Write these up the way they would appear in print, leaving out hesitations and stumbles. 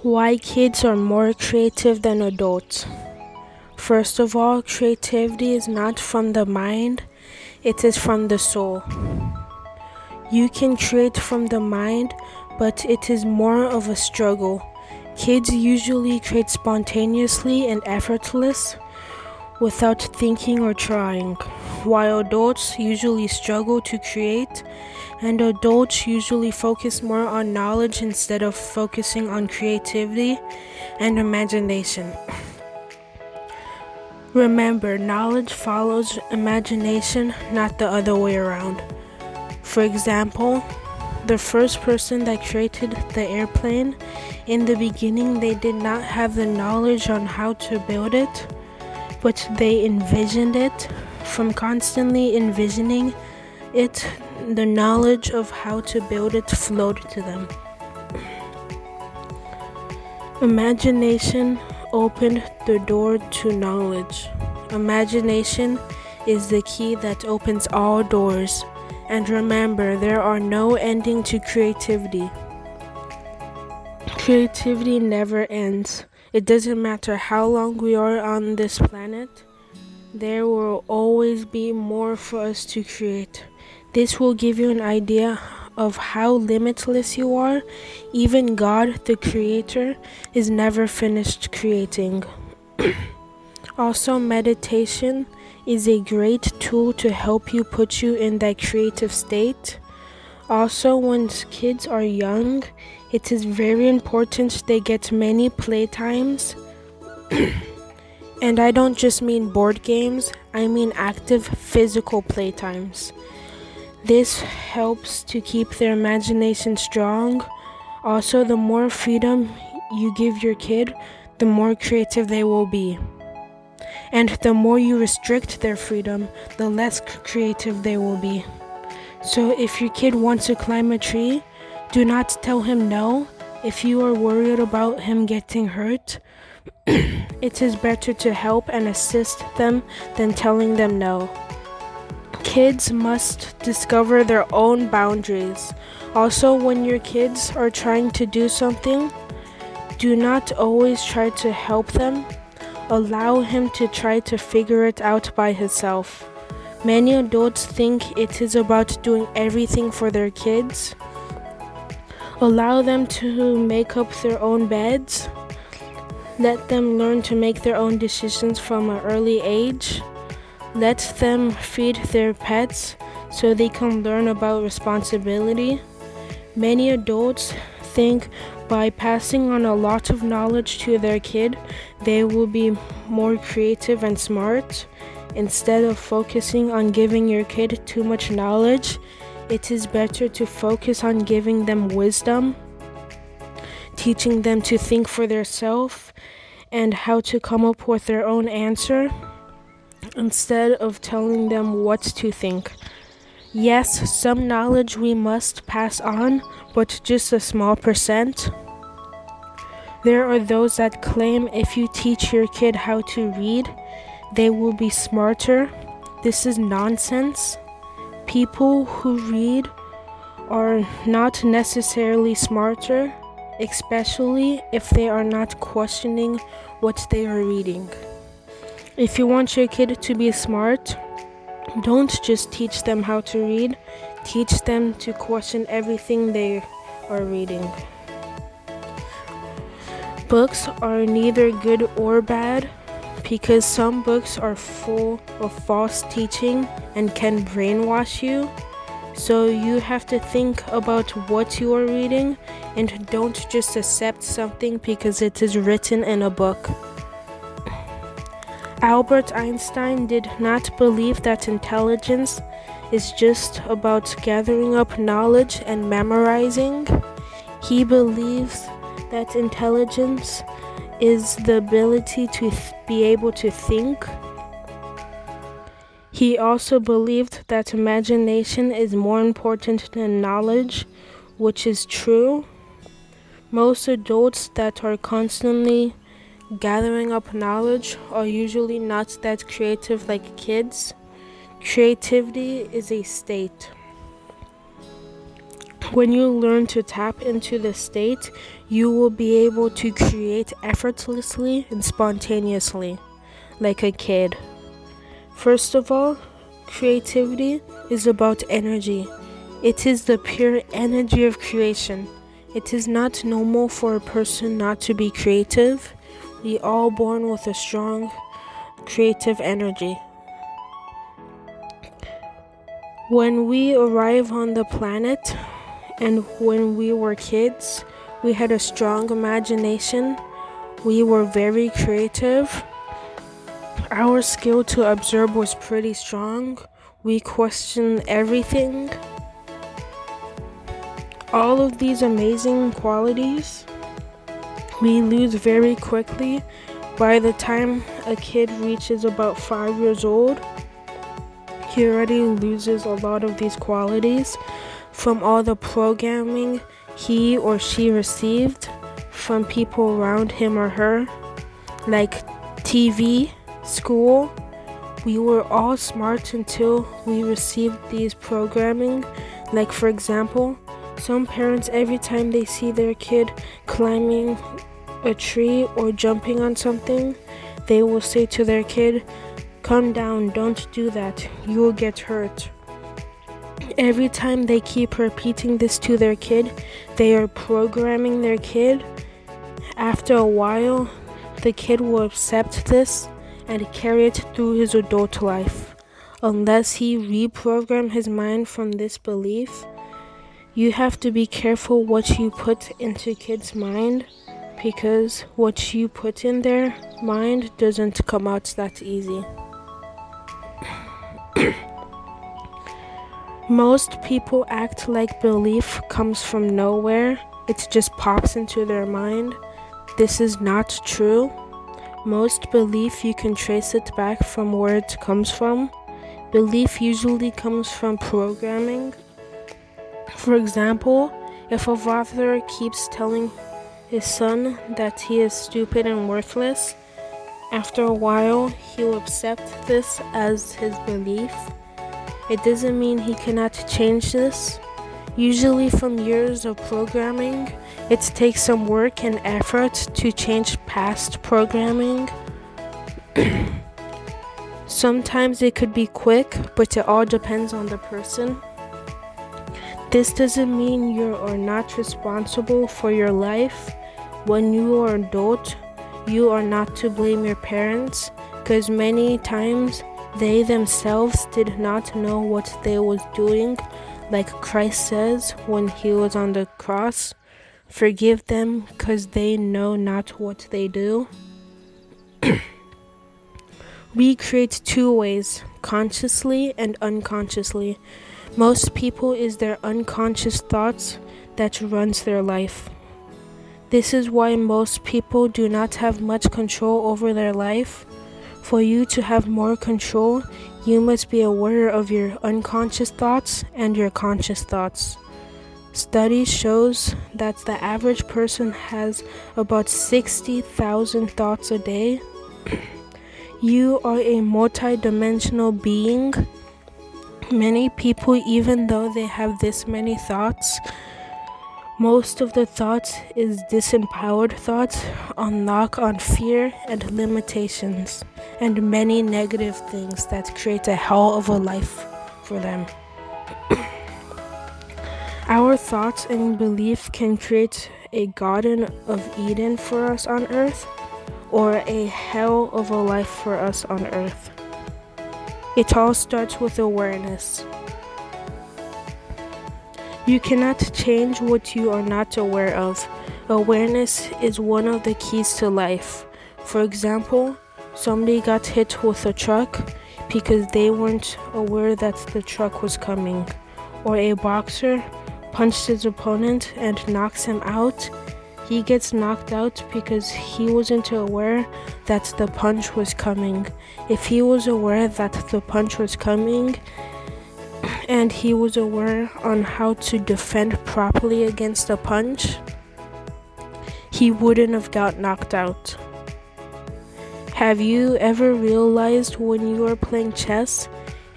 Why kids are more creative than adults. First of all, creativity is not from the mind, it is from the soul. You can create from the mind, but it is more of a struggle. Kids usually create spontaneously and effortless without thinking or trying, while adults usually struggle to create, and adults usually focus more on knowledge instead of focusing on creativity and imagination. Remember, knowledge follows imagination, not the other way around. For example, the first person that created the airplane, in the beginning they did not have the knowledge on how to build it, but they envisioned it. From constantly envisioning it, the knowledge of how to build it flowed to them. Imagination opened the door to knowledge. Imagination is the key that opens all doors. And remember, there are no ending to creativity. Creativity never ends. It doesn't matter how long we are on this planet, there will always be more for us to create. This will give you an idea of how limitless you are. Even God, the Creator, is never finished creating. Also, meditation is a great tool to help you put you in that creative state. Also, when kids are young, it is very important they get many playtimes. And I don't just mean board games, I mean active physical playtimes. This helps to keep their imagination strong. Also, the more freedom you give your kid, the more creative they will be. And the more you restrict their freedom, the less creative they will be. So if your kid wants to climb a tree, do not tell him no. If you are worried about him getting hurt, it is better to help and assist them than telling them no. Kids must discover their own boundaries. Also, when your kids are trying to do something, do not always try to help them. Allow him to try to figure it out by himself. Many adults think it is about doing everything for their kids. Allow them to make up their own beds. Let them learn to make their own decisions from an early age. Let them feed their pets so they can learn about responsibility. Many adults think by passing on a lot of knowledge to their kid, they will be more creative and smart. Instead of focusing on giving your kid too much knowledge, it is better to focus on giving them wisdom, teaching them to think for themselves and how to come up with their own answer, instead of telling them what to think. Yes, some knowledge we must pass on, but just a small percent. There are those that claim if you teach your kid how to read, they will be smarter. This is nonsense. People who read are not necessarily smarter, especially if they are not questioning what they are reading. If you want your kid to be smart, don't just teach them how to read, teach them to question everything they are reading. Books are neither good or bad, because some books are full of false teaching and can brainwash you. So you have to think about what you are reading and don't just accept something because it is written in a book. Albert Einstein did not believe that intelligence is just about gathering up knowledge and memorizing. He believes that intelligence is the ability to be able to think. He also believed that imagination is more important than knowledge, which is true. Most adults that are constantly gathering up knowledge are usually not that creative like kids. Creativity is a state. When you learn to tap into the state, you will be able to create effortlessly and spontaneously, like a kid. First of all, creativity is about energy. It is the pure energy of creation. It is not normal for a person not to be creative. We all born with a strong creative energy. When we arrive on the planet and when we were kids, we had a strong imagination. We were very creative. Our skill to observe was pretty strong. We questioned everything. All of these amazing qualities we lose very quickly. By the time a kid reaches about 5 years old, he already loses a lot of these qualities from all the programming he or she received from people around him or her, like TV, school. We were all smart until we received these programming. Like, for example, some parents, every time they see their kid climbing a tree or jumping on something, they will say to their kid, "Come down, don't do that, you will get hurt." Every time they keep repeating this to their kid, they are programming their kid. After a while, the kid will accept this and carry it through his adult life, unless he reprogram his mind from this belief. You have to be careful what you put into kids' mind, because what you put in their mind doesn't come out that easy. Most people act like belief comes from nowhere. It just pops into their mind. This is not true. Most belief, you can trace it back from where it comes from. Belief usually comes from programming. For example, if a father keeps telling his son that he is stupid and worthless, after a while he will accept this as his belief. It doesn't mean he cannot change this. Usually from years of programming, it takes some work and effort to change past programming. Sometimes it could be quick, but it all depends on the person. This doesn't mean you are not responsible for your life. When you are an adult, you are not to blame your parents, because many times they themselves did not know what they was doing. Like Christ says when he was on the cross, "Forgive them, because they know not what they do." We create two ways, consciously and unconsciously. Most people is their unconscious thoughts that runs their life. This is why most people do not have much control over their life. For you to have more control, you must be aware of your unconscious thoughts and your conscious thoughts. Studies shows that the average person has about 60,000 thoughts a day. You are a multi-dimensional being. Many people, even though they have this many thoughts, most of the thoughts is disempowered thoughts, unlock on fear and limitations, and many negative things that create a hell of a life for them. Our thoughts and belief can create a Garden of Eden for us on earth, or a hell of a life for us on earth. It all starts with awareness. You cannot change what you are not aware of. Awareness is one of the keys to life. For example, somebody got hit with a truck because they weren't aware that the truck was coming. Or a boxer punched his opponent and knocks him out. He gets knocked out because he wasn't aware that the punch was coming. If he was aware that the punch was coming, and he was aware on how to defend properly against a punch, he wouldn't have got knocked out. Have you ever realized when you are playing chess,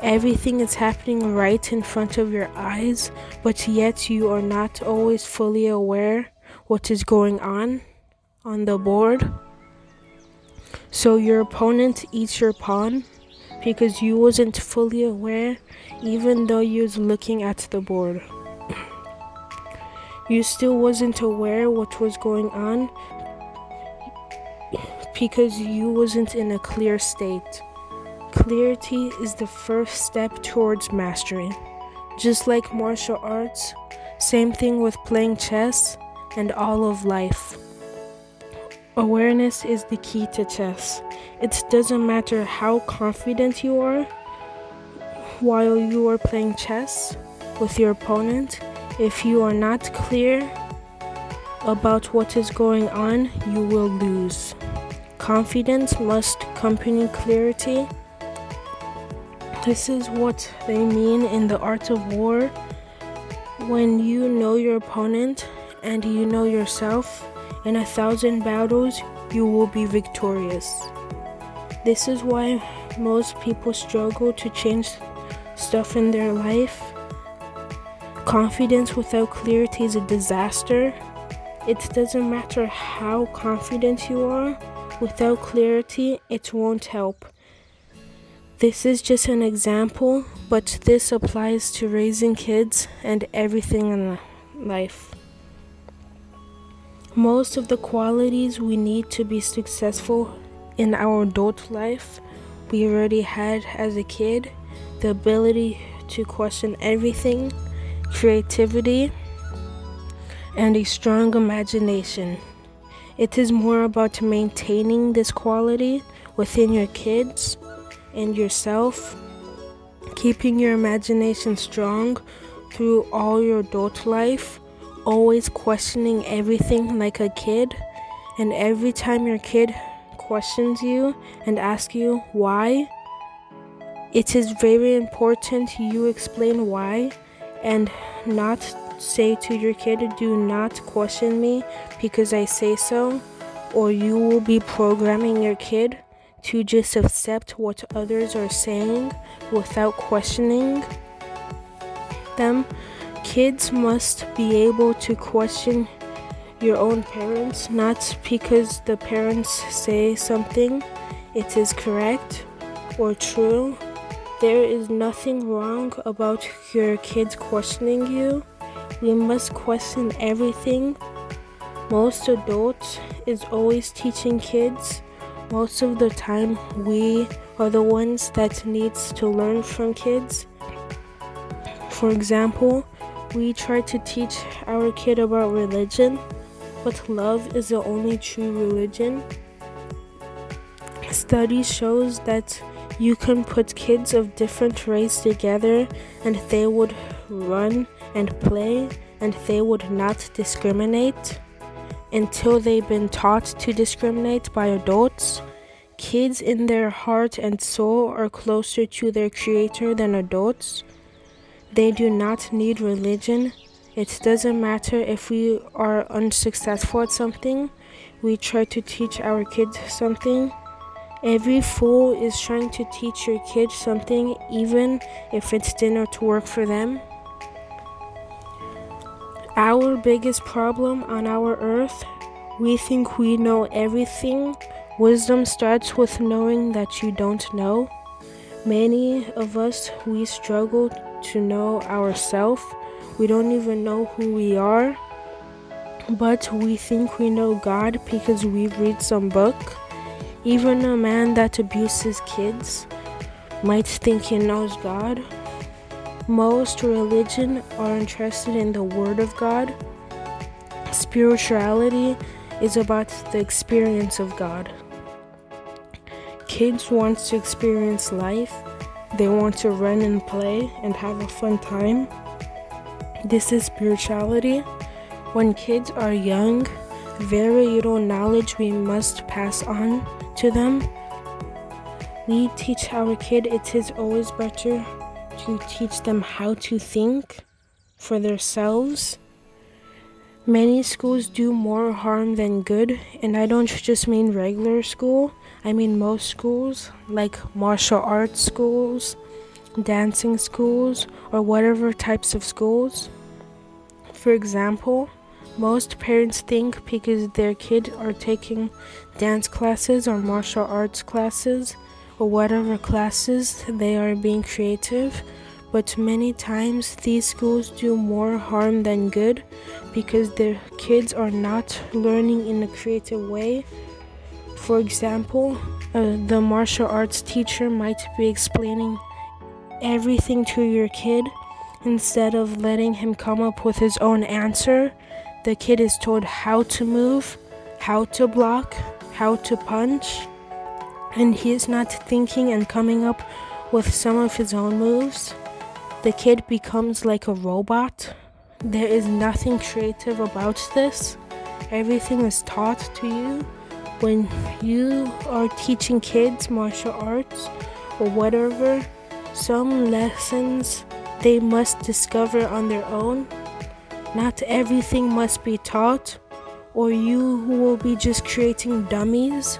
Everything is happening right in front of your eyes, but yet you are not always fully aware what is going on the board. So your opponent eats your pawn because you wasn't fully aware even though you was looking at the board. You still wasn't aware what was going on because you wasn't in a clear state. Clarity is the first step towards mastery. Just like martial arts, same thing with playing chess and all of life. Awareness is the key to chess. It doesn't matter how confident you are while you are playing chess with your opponent. If you are not clear about what is going on, you will lose. Confidence must accompany clarity. This is what they mean in the art of war. When you know your opponent and you know yourself, in 1,000 battles, you will be victorious. This is why most people struggle to change stuff in their life. Confidence without clarity is a disaster. It doesn't matter how confident you are. Without clarity, it won't help. This is just an example, but this applies to raising kids and everything in life. Most of the qualities we need to be successful in our adult life, we already had as a kid. The ability to question everything, creativity, and a strong imagination. It is more about maintaining this quality within your kids and yourself, keeping your imagination strong through all your adult life, always questioning everything like a kid, and every time your kid questions you and asks you why, it is very important you explain why and not say to your kid, do not question me because I say so, or you will be programming your kid to just accept what others are saying without questioning them. Kids must be able to question your own parents, not because the parents say something it is correct or true. There is nothing wrong about your kids questioning you. We must question everything. Most adults is always teaching kids. Most of the time, we are the ones that needs to learn from kids. For example, we try to teach our kid about religion, but love is the only true religion. Study shows that you can put kids of different race together and they would run and play and they would not discriminate until they've been taught to discriminate by adults. Kids in their heart and soul are closer to their creator than adults. They do not need religion. It doesn't matter if we are unsuccessful at something. We try to teach our kids something. Every fool is trying to teach your kids something, even if it didn't work for them. Our biggest problem on our earth, we think we know everything. Wisdom starts with knowing that you don't know. Many of us, we struggle to know ourselves. We don't even know who we are, but we think we know God because we read some book. Even a man that abuses kids might think he knows God. Most religion are interested in the Word of God. Spirituality is about the experience of God. Kids want to experience life. They want to run and play and have a fun time. This is spirituality. When kids are young, very little knowledge we must pass on to them. We teach our kid it is always better to teach them how to think for themselves. Many schools do more harm than good, and I don't just mean regular school. I mean most schools, like martial arts schools, dancing schools, or whatever types of schools. For example, most parents think because their kids are taking dance classes or martial arts classes or whatever classes, they are being creative, but many times these schools do more harm than good because their kids are not learning in a creative way. For example, the martial arts teacher might be explaining everything to your kid. Instead of letting him come up with his own answer, the kid is told how to move, how to block, how to punch, and he is not thinking and coming up with some of his own moves. The kid becomes like a robot. There is nothing creative about this. Everything is taught to you. When you are teaching kids martial arts or whatever, some lessons they must discover on their own. Not everything must be taught, or you will be just creating dummies.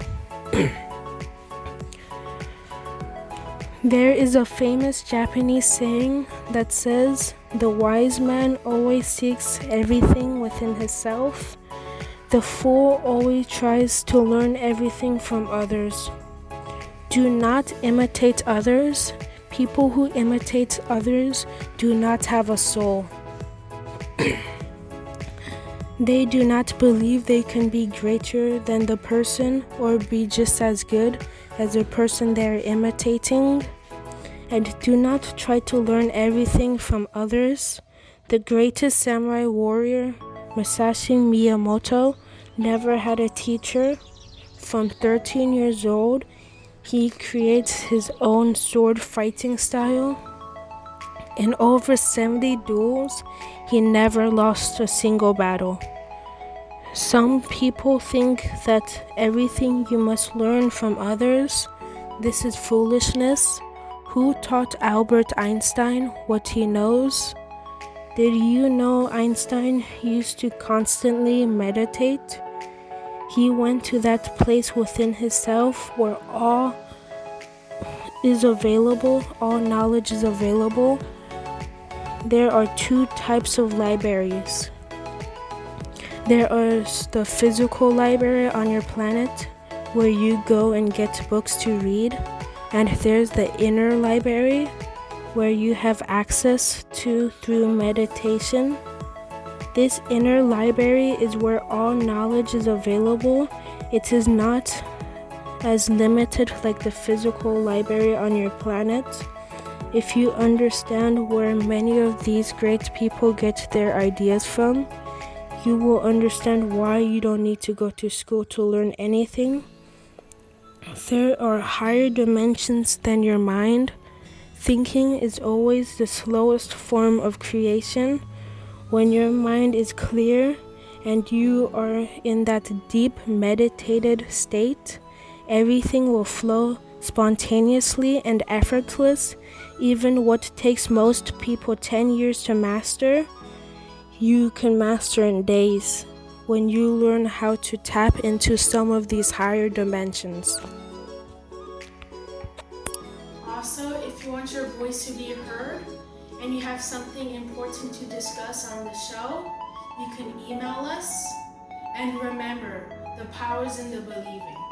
There is a famous Japanese saying that says, "The wise man always seeks everything within himself. The fool always tries to learn everything from others." Do not imitate others. People who imitate others do not have a soul. They do not believe they can be greater than the person or be just as good as the person they are imitating. And do not try to learn everything from others. The greatest samurai warrior, Musashi Miyamoto, never had a teacher. From 13 years old, he creates his own sword fighting style. In over 70 duels, he never lost a single battle. Some people think that everything you must learn from others. This is foolishness. Who taught Albert Einstein what he knows? Did you know Einstein used to constantly meditate? He went to that place within himself where all is available, all knowledge is available. There are two types of libraries. There is the physical library on your planet, where you go and get books to read, and there's the inner library, where you have access to through meditation. This inner library is where all knowledge is available. It is not as limited like the physical library on your planet. If you understand where many of these great people get their ideas from, you will understand why you don't need to go to school to learn anything. There are higher dimensions than your mind. Thinking is always the slowest form of creation. When your mind is clear and you are in that deep meditated state, everything will flow spontaneously and effortless. Even what takes most people 10 years to master, you can master in days when you learn how to tap into some of these higher dimensions. Also, if you want your voice to be heard and you have something important to discuss on the show, you can email us. And remember, the power is in the believing.